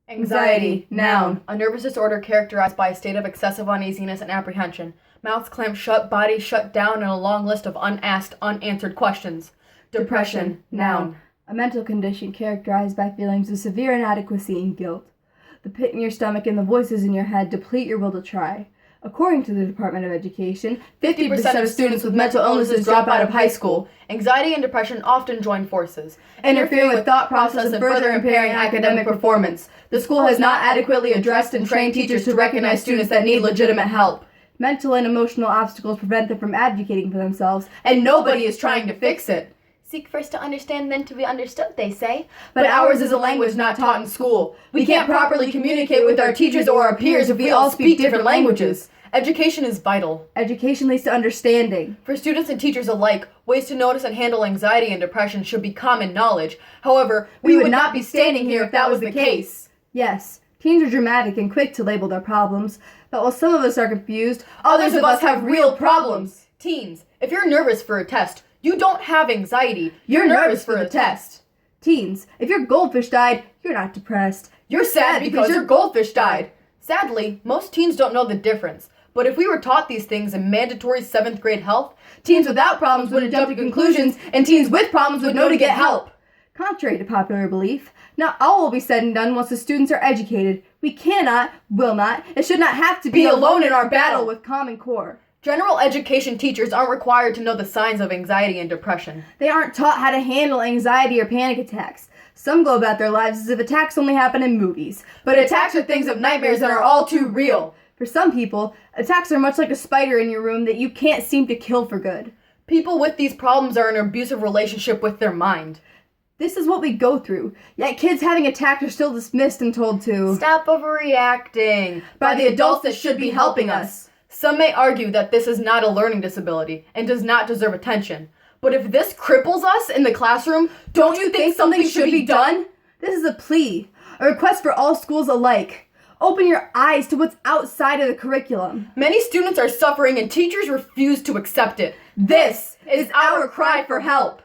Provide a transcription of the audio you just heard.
Anxiety, noun. A nervous disorder characterized by a state of excessive uneasiness and apprehension. Mouths clamped shut, body shut down, and a long list of unasked, unanswered questions. Depression, noun. A mental condition characterized by feelings of severe inadequacy and guilt. The pit in your stomach and the voices in your head deplete your will to try. According to the Department of Education, 50% of students with mental illnesses drop out of high school. Anxiety and depression often join forces, interfering with thought process and further impairing academic performance. The school has not adequately addressed and trained teachers to recognize students that need legitimate help. Mental and emotional obstacles prevent them from advocating for themselves, and nobody is trying to fix it. Seek first to understand, then to be understood, they say. But ours is a language not taught in school. We can't properly communicate with our teachers or our peers if we all speak different languages. Education is vital. Education leads to understanding. For students and teachers alike, ways to notice and handle anxiety and depression should be common knowledge. However, we would not be standing here if that was the case. Yes, teens are dramatic and quick to label their problems, but while some of us are confused, others of us have real problems. Teens, if you're nervous for a test, you don't have anxiety. You're nervous for a test. Teens, if your goldfish died, you're not depressed. You're sad because your goldfish died. Sadly, most teens don't know the difference. But if we were taught these things in mandatory 7th grade health, teens without problems wouldn't jump to conclusions, and teens with problems would know to get help. Contrary to popular belief, not all will be said and done once the students are educated. We cannot, will not, and should not have to be alone in our battle with Common Core. General education teachers aren't required to know the signs of anxiety and depression. They aren't taught how to handle anxiety or panic attacks. Some go about their lives as if attacks only happen in movies. But attacks are things of nightmares that are all too real. For some people, attacks are much like a spider in your room that you can't seem to kill for good. People with these problems are in an abusive relationship with their mind. This is what we go through, yet kids having attacks are still dismissed and told to stop overreacting by the adults that should be helping us. Some may argue that this is not a learning disability and does not deserve attention. But if this cripples us in the classroom, don't you think something should be done? This is a plea, a request for all schools alike. Open your eyes to what's outside of the curriculum. Many students are suffering and teachers refuse to accept it. This is our cry for help.